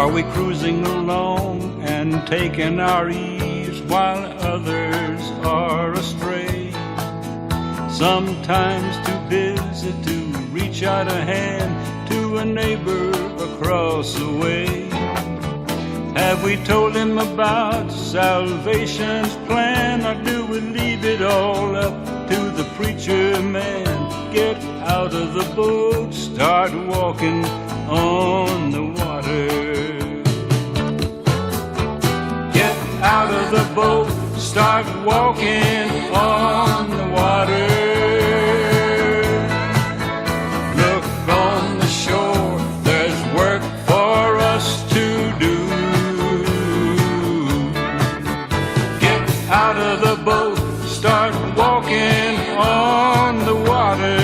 Are we cruising along and taking our ease while others are astray? Sometimes too busy to reach out a hand to a neighbor across the way. Have we told him about salvation's plan, or do we leave it all up to the preacher man? Get out of the boat, start walking on the water. Get out of the boat, start walking on the water. Look on the shore, there's work for us to do. Get out of the boat, start walking on the water.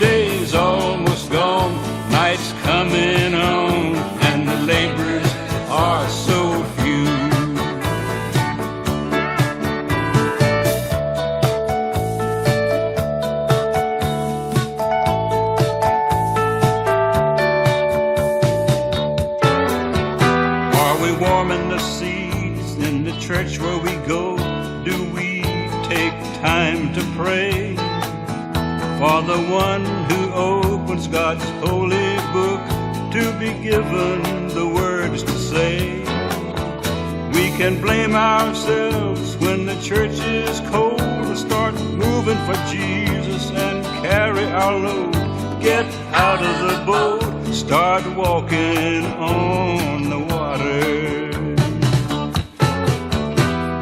Day's almost gone, night's coming on, and the laborers are so few. Are we warming the seas in the church where we go? Do we take time to pray for the one who opens God's holy book to be given the words to say? We can blame ourselves when the church is cold, or start moving for Jesus and carry our load. Get out of the boat, start walking on the water.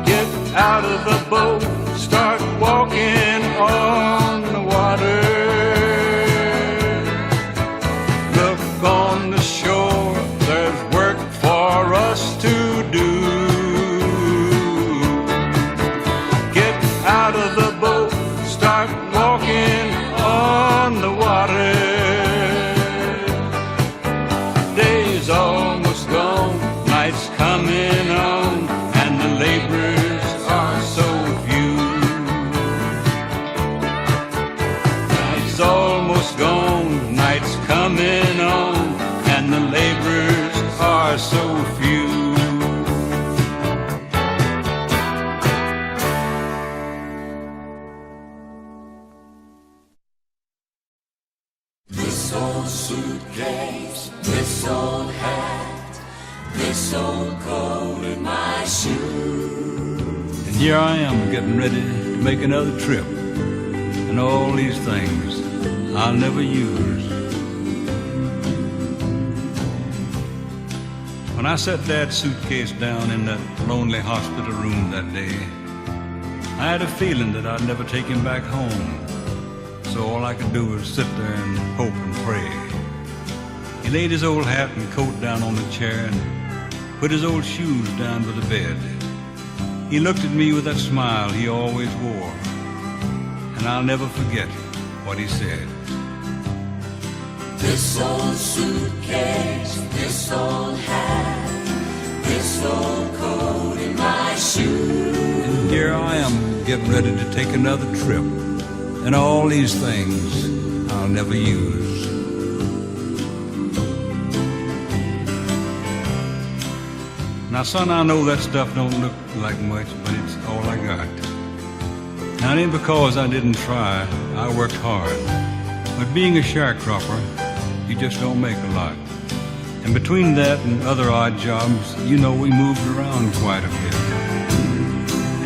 Get out of the boat, start walking on the water. Look on the shore, there's work for us to do. Get out of the boat, start walking on the water. Day's almost gone, night's coming on, and the laborers are so few. Night's almost gone, night's coming on, and the laborers are so few. This old suitcase, this old hat, this old coat and my shoes. And here I am getting ready to make another trip, and all these things I'll never use. When I set Dad's suitcase down in that lonely hospital room that day, I had a feeling that I'd never take him back home. So all I could do was sit there and hope and pray. He laid his old hat and coat down on the chair and put his old shoes down by the bed. He looked at me with that smile he always wore, and I'll never forget what he said. This old suitcase, this old hat, this old coat and my shoes. And here I am getting ready to take another trip, and all these things I'll never use. Now, son, I know that stuff don't look like much, but it's all I got. Now, it ain't because I didn't try. I worked hard. But being a sharecropper, you just don't make a lot. And between that and other odd jobs, you know, we moved around quite a bit.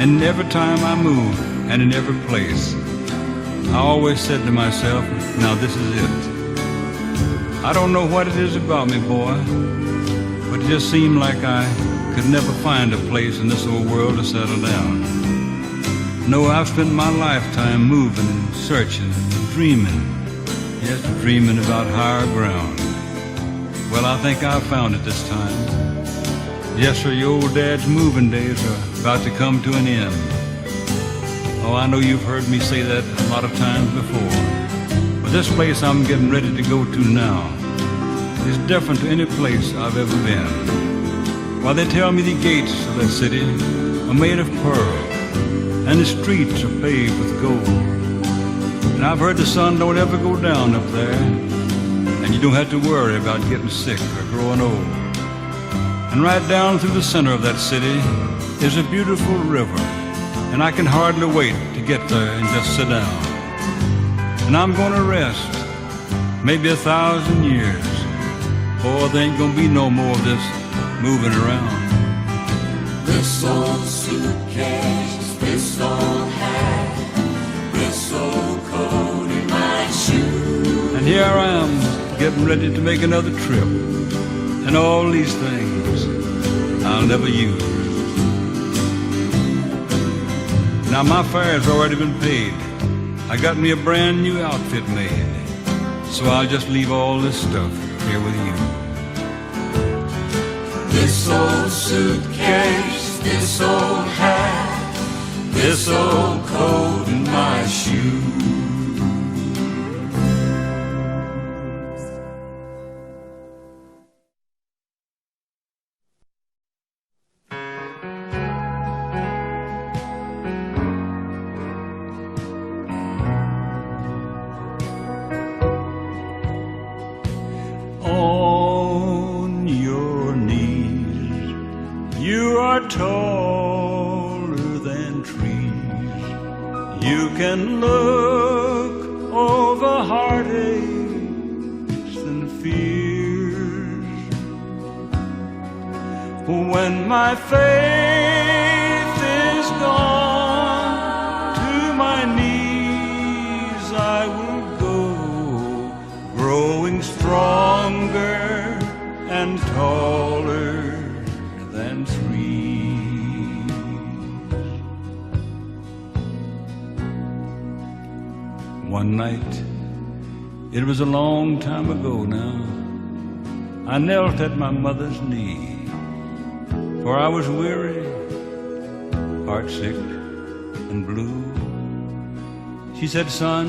And every time I moved, and in every place, I always said to myself, now this is it. I don't know what it is about me, boy, but it just seemed like I could never find a place in this old world to settle down. No, I've spent my lifetime moving and searching and dreaming, yes, dreaming about higher ground. Well, I think I've found it this time. Yes, sir, your old dad's moving days are about to come to an end. Oh, I know you've heard me say that a lot of times before. But this place I'm getting ready to go to now is different to any place I've ever been. Why, they tell me the gates of that city are made of pearl, and the streets are paved with gold. And I've heard the sun don't ever go down up there, and and you don't have to worry about getting sick or growing old. And right down through the center of that city is a beautiful river, and I can hardly wait to get there and just sit down. And I'm gonna rest, maybe 1,000 years. Boy, there ain't gonna be no more of this moving around. This old suitcase, this old hat, this old coat in my shoe. And here I am, getting ready to make another trip. And all these things I'll never use. Now my fare's already been paid. I got me a brand new outfit made. So I'll just leave all this stuff here with you. This old suitcase, this old hat, this old coat and my shoes. On your knees, you are taller than trees. You can look over heartaches and fears. When my faith is gone, to my knees I will go, growing stronger and taller than trees. One night, it was a long time ago now, I knelt at my mother's knee, for I was weary, heartsick, and blue. She said, "Son,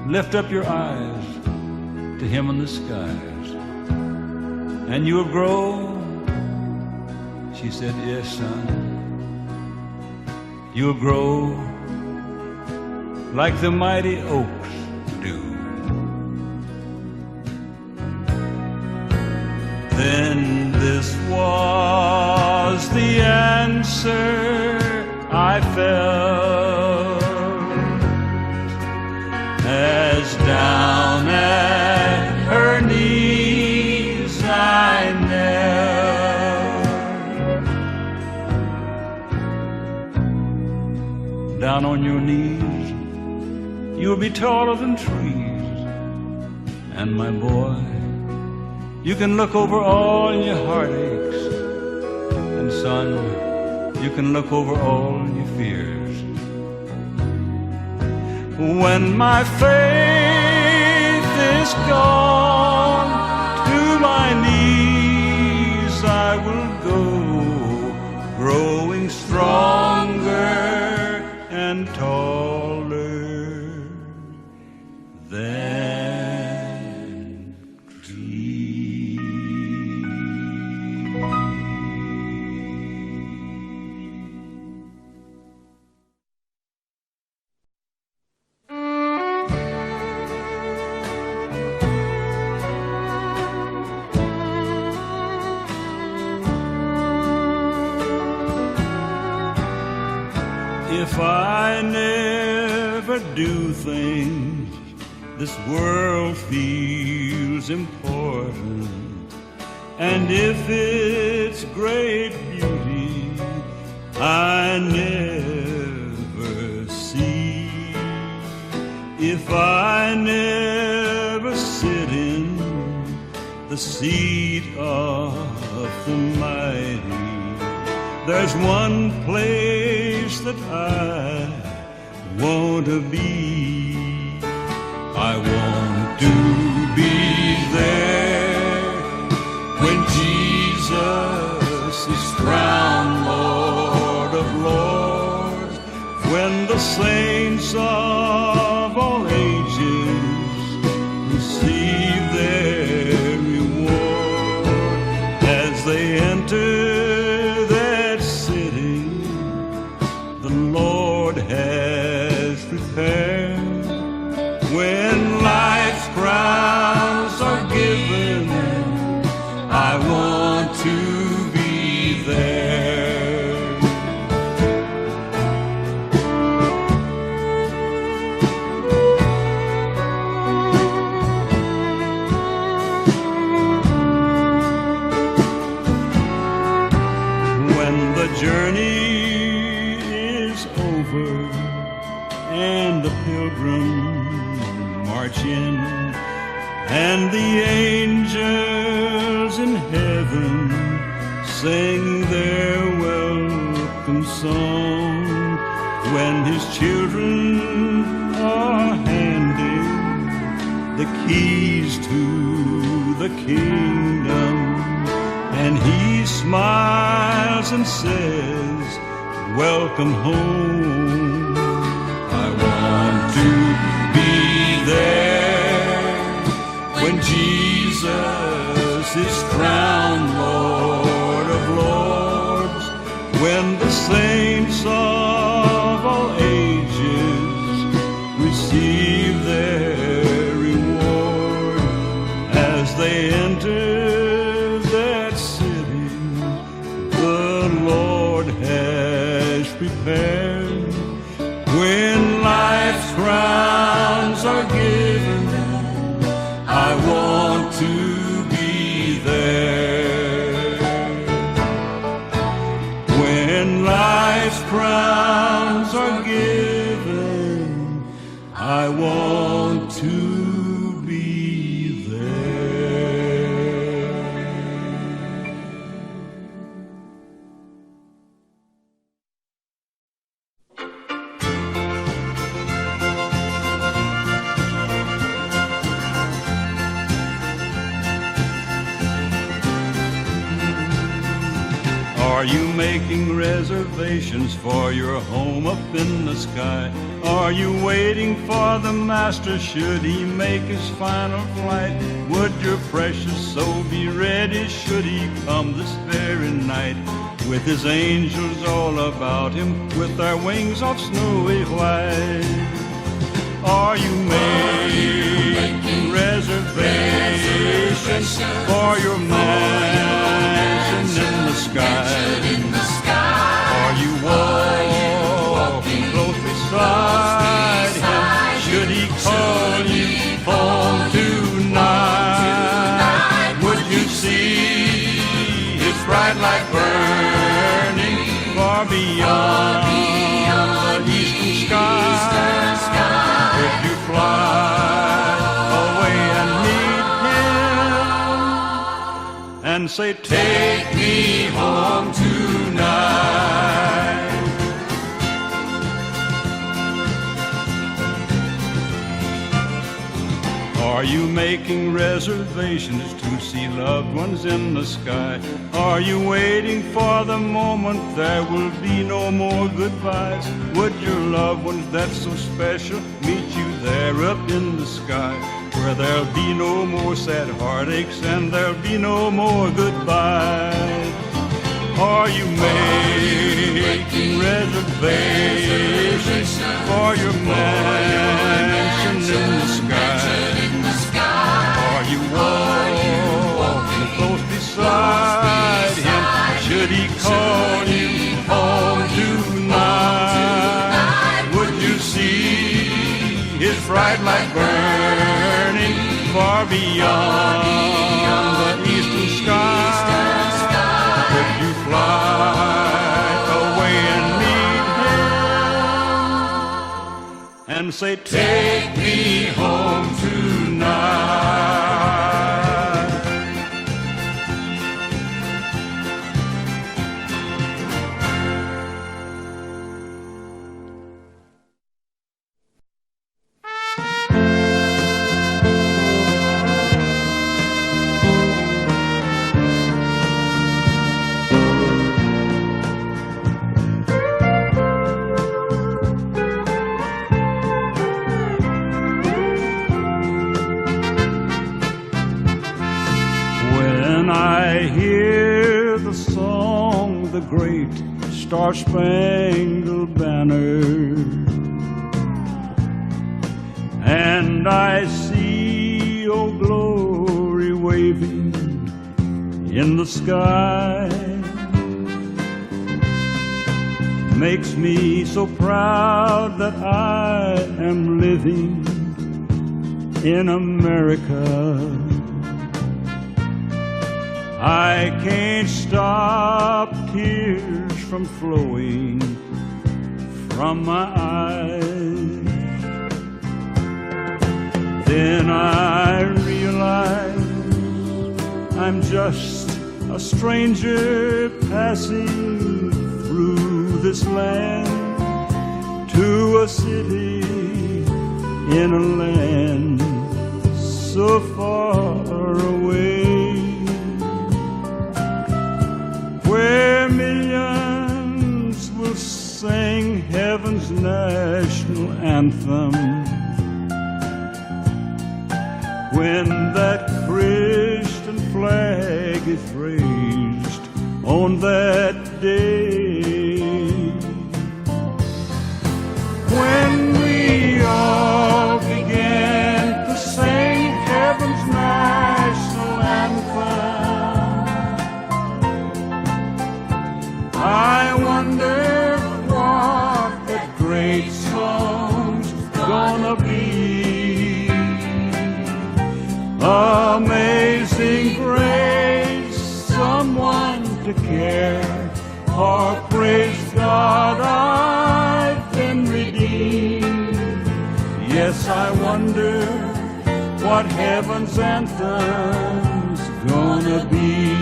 lift up your eyes to him in the skies, and you will grow." She said, "Yes, son, you will grow like the mighty oaks do." Then this was the answer I felt as down at her knees I knelt. Down on your knees, you'll be taller than trees. And my boy, you can look over all your heartaches. And son, you can look over all your fears. When my faith is gone, to my knees I will go, growing stronger and taller than trees. If I never do things this world feels important, and if its great beauty I never see, if I never sit in the seat of the mighty, there's one place that I want to be. I want to be there when Jesus is crowned Lord of Lords, when the saints of all ages receive their reward as they enter that city the Lord has prepared. When life's crowns journey is over and the pilgrims march in, and the angels in heaven sing their welcome song. When his children are handed the keys to the kingdom, and he smiles and says, welcome home. I want to be there when Jesus is crowned Lord of Lords, when the saints of all ages receive their reward as they enter that city the Lord has prepared. When life's crowns are given, I want to be there. When life's crowns are given, I want to be there. Are you making reservations for your home up in the sky? Are you waiting for the master should he make his final flight? Would your precious soul be ready should he come this very night? With his angels all about him, with their wings of snowy white. Are you making reservations for your mansion in the sky? Are you walking close beside him? Should he call you home tonight? Would you see his bright light burning far beyond the eastern sky? If you fly away and meet him and say, take me home tonight. Are you making reservations to see loved ones in the sky? Are you waiting for the moment there will be no more goodbyes? Would your loved ones that's so special meet you there up in the sky, where there'll be no more sad heartaches and there'll be no more goodbyes? Are you making reservations for your mansion in the sky? Are you walking close beside him? Should he call you home tonight? Would you see his bright light burning far beyond the eastern sky? Could you fly away and meet him and say, take me home tonight? The great Star-Spangled Banner, and I see, oh glory, waving in the sky, makes me so proud that I am living in America. I can't stop tears from flowing from my eyes. Then I realize I'm just a stranger passing through this land to a city in a land so far away, where millions will sing heaven's national anthem when that Christian flag is raised on that day. When we all begin to sing heaven's national anthem, I wonder what that great song's gonna be. Amazing grace, someone to care, or praise God I've been redeemed. Yes, I wonder what heaven's anthem's gonna be.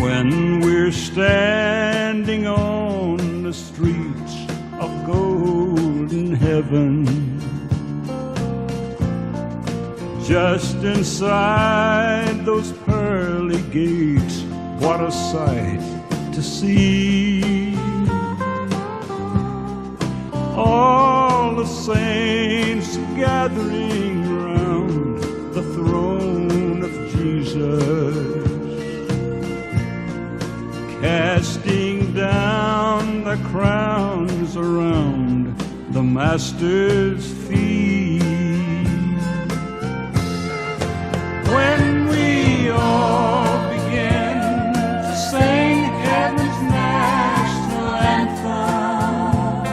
When we're standing on the streets of golden heaven, just inside those pearly gates, what a sight to see. All the saints gathering round the throne of Jesus, casting down the crowns around the Master's feet. When we all begin to sing heaven's national anthem,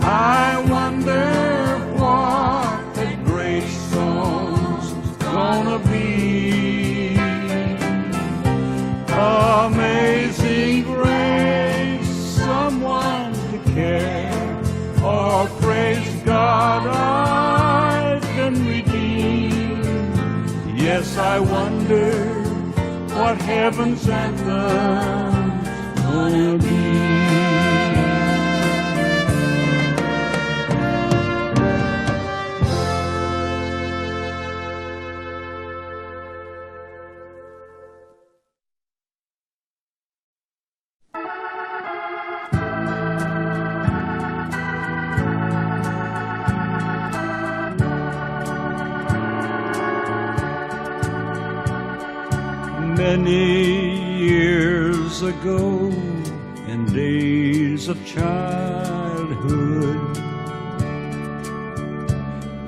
I wonder what that great song's gonna be. Amazing grace, someone to care, or praise God I've been redeemed. Yes, I wonder what heaven's anthem's gonna be. Many years ago, in days of childhood,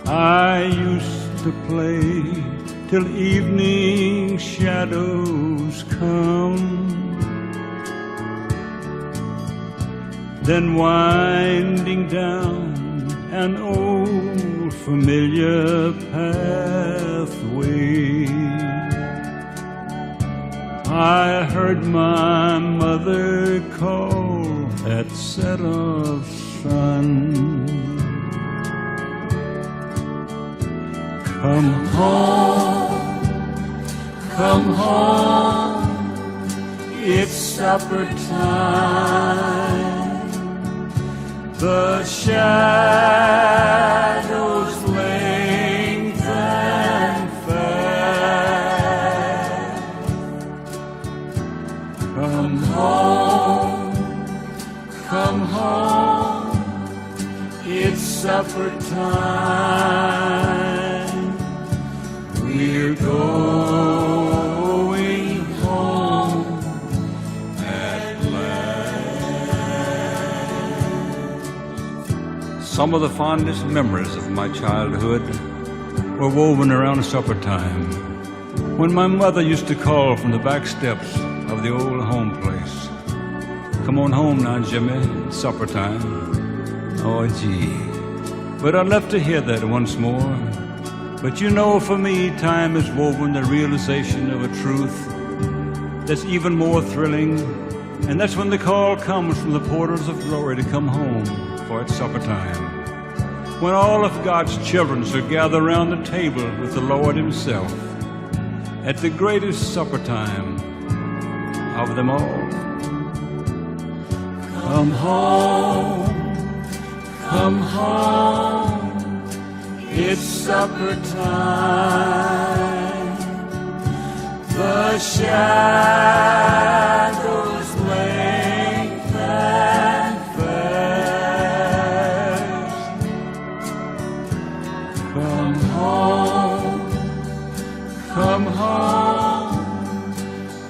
I used to play till evening shadows come, then winding down an old familiar pathway, I heard my mother call at set of sun. Come home, come home, it's supper time. The shadows lengthen fast. Come home, come home, it's supper time. We're going home at last. Some of the fondest memories of my childhood were woven around supper time, when my mother used to call from the back steps of the old home place. Come on home now, Jimmie, it's supper time. Oh, gee, but I'd love to hear that once more. But you know, for me, time has woven the realization of a truth that's even more thrilling, and that's when the call comes from the portals of glory to come home, for it's supper time. When all of God's children shall gather around the table with the Lord himself at the greatest supper time of them all. Come home, come home, it's supper time. The shadows lengthen fast. Come home, come home,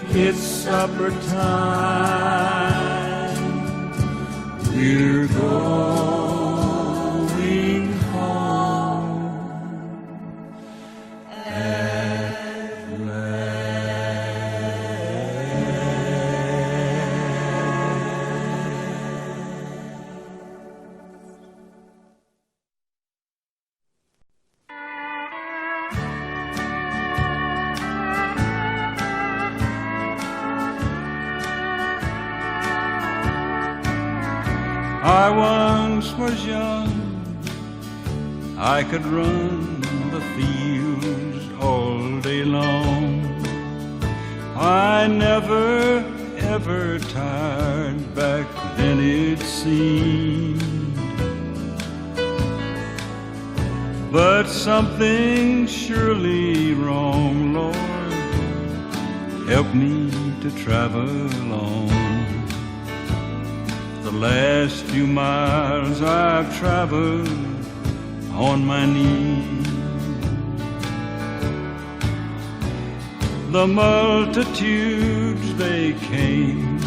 it's supper time. We're going home at I once was young, I could run the fields all day long. I never, ever tired, back then it seemed. But something surely wrong, Lord, help me to travel on. The last few miles I've traveled on my knees. The multitudes, they came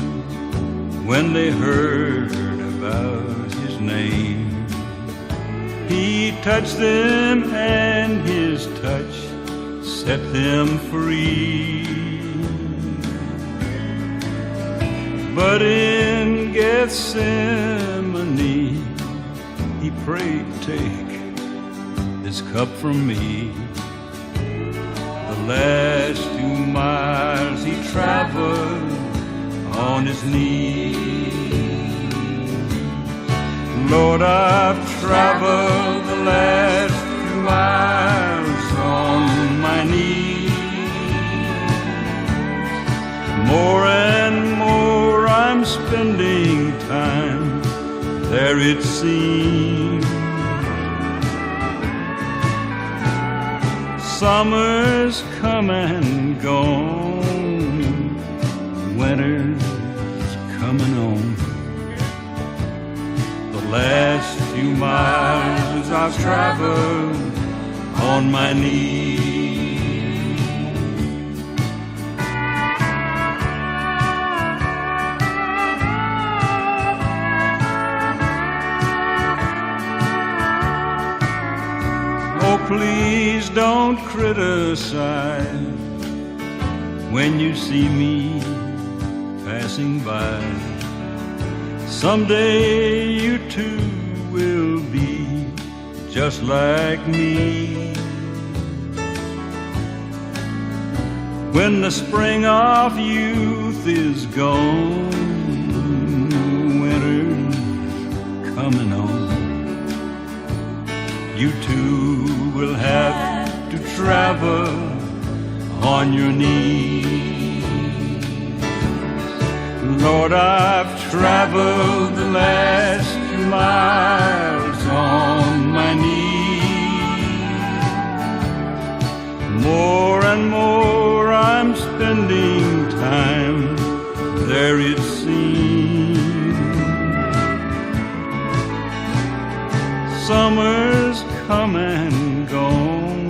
when they heard about his name. He touched them and his touch set them free. But in Gethsemane, he prayed, take this cup from me. The last 2 miles he traveled on his knees. Lord, I've traveled the last 2 miles on my knees. More and more I'm spending time there, it seems. Summer's come and gone, winter's coming on. The last few miles I've traveled on my knees. Oh, please don't criticize when you see me passing by. Someday you too will be just like me. When the spring of youth is gone, winter's coming on. You too will have to travel on your knees. Lord, I've traveled the last few miles on my knees. More and more I'm spending time there, it seems. Summer's come and gone,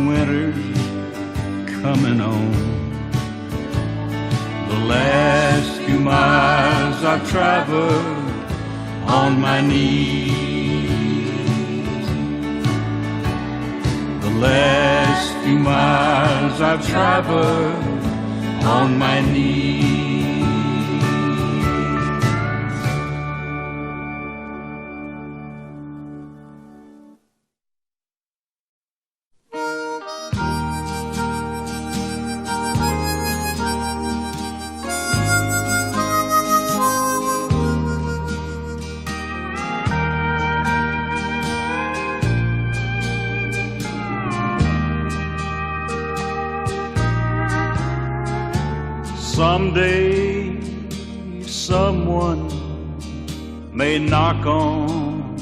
winter's coming on. The last few miles I've traveled on my knees. The last few miles I've traveled on my knees. Someday someone may knock on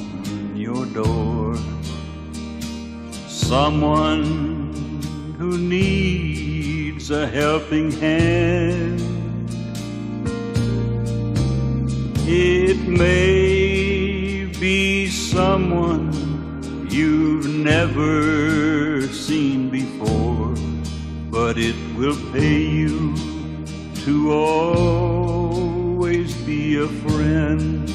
your door, someone who needs a helping hand. It may be someone you've never seen before, but it will pay you to always be a friend.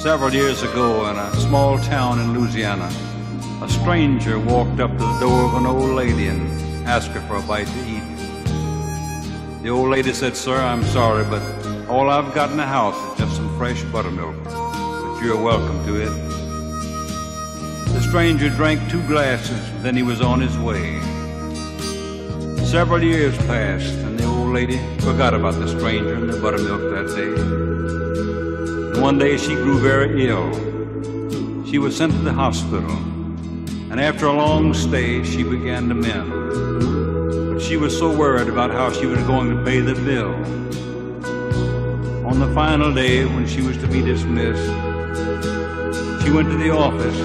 Several years ago in a small town in Louisiana, a stranger walked up to the door of an old lady and asked her for a bite to eat. The old lady said, "Sir, I'm sorry, but all I've got in the house is just some fresh buttermilk, but you're welcome to it." The stranger drank 2 glasses, then he was on his way. Several years passed, and the old lady forgot about the stranger and the buttermilk that day. One day she grew very ill. She was sent to the hospital, and after a long stay, she began to mend. But she was so worried about how she was going to pay the bill. On the final day, when she was to be dismissed, she went to the office,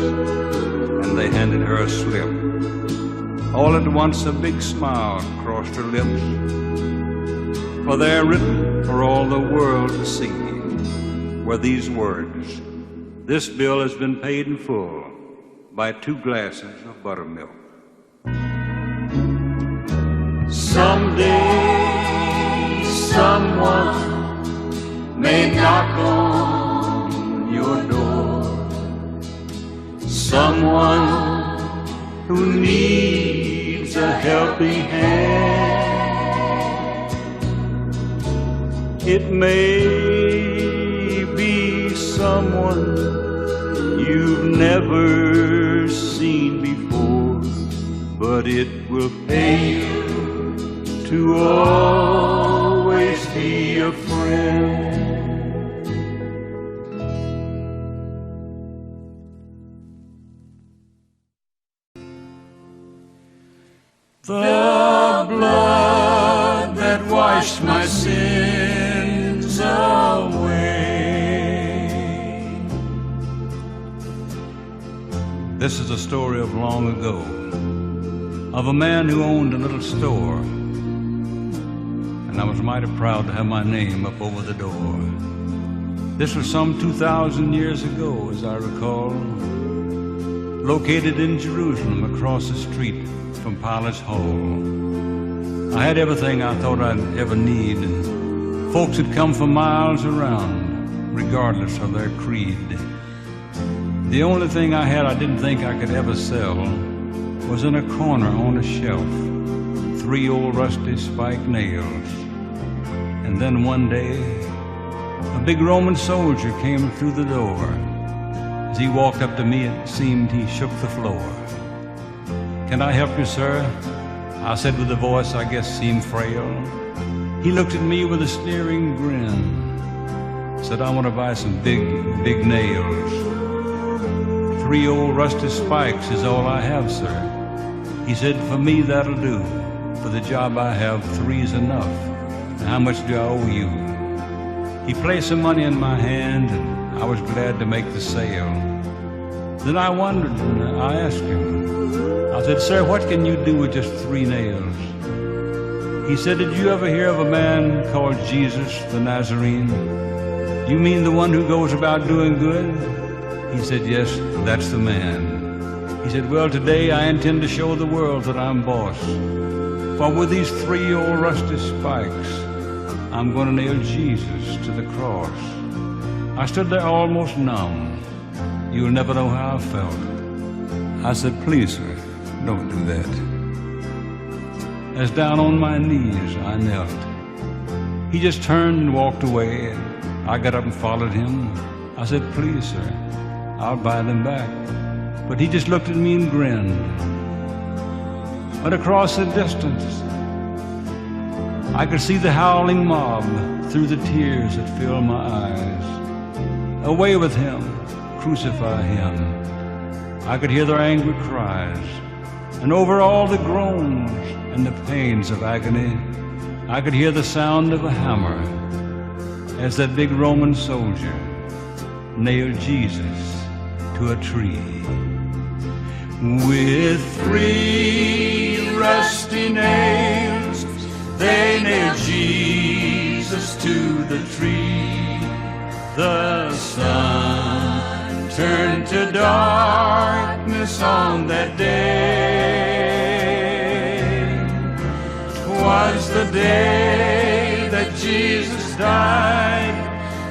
and they handed her a slip. All at once, a big smile crossed her lips, for there, written for all the world to see, were these words: "This bill has been paid in full by 2 glasses of buttermilk." Someday someone may knock on your door, someone who needs a helping hand. It may be someone you've never seen before, but it will pay you to always be a friend. The blood that washed my sins away. This is a story of long ago, of a man who owned a little store, and I was mighty proud to have my name up over the door. This was some 2,000 years ago, as I recall, located in Jerusalem across the street from Pilate's Hall. I had everything I thought I'd ever need, and folks had come from miles around, regardless of their creed. The only thing I had I didn't think I could ever sell was in a corner on a shelf, 3 old rusty spike nails. And then one day, a big Roman soldier came through the door. As he walked up to me, it seemed he shook the floor. "Can I help you, sir?" I said with a voice I guess seemed frail. He looked at me with a sneering grin, said, "I want to buy some big nails. 3 old rusty spikes is all I have, sir." He said, "For me that'll do. For the job I have, 3's enough. Now, how much do I owe you?" He placed some money in my hand, and I was glad to make the sale. Then I wondered, and I asked him, I said, "Sir, what can you do with just 3 nails?" He said, "Did you ever hear of a man called Jesus the Nazarene?" "You mean the one who goes about doing good?" He said, "Yes, that's the man." He said, "Well, today I intend to show the world that I'm boss. For with these 3 old rusty spikes, I'm going to nail Jesus to the cross." I stood there almost numb. You'll never know how I felt. I said, "Please, sir, don't do that." As down on my knees I knelt, he just turned and walked away. I got up and followed him. I said, "Please, sir, I'll buy them back." But he just looked at me and grinned. But across the distance, I could see the howling mob through the tears that filled my eyes. Away with him, crucify him. I could hear their angry cries, and over all the groans and the pains of agony, I could hear the sound of a hammer as that big Roman soldier nailed Jesus to a tree. With 3 rusty nails, they nailed Jesus to the tree. The sun turned to darkness on that day. 'Twas the day that Jesus died,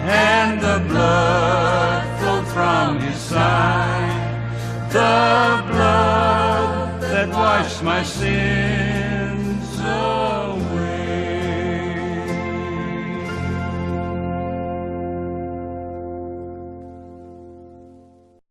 and the blood flowed from his side. The blood that washed my sin.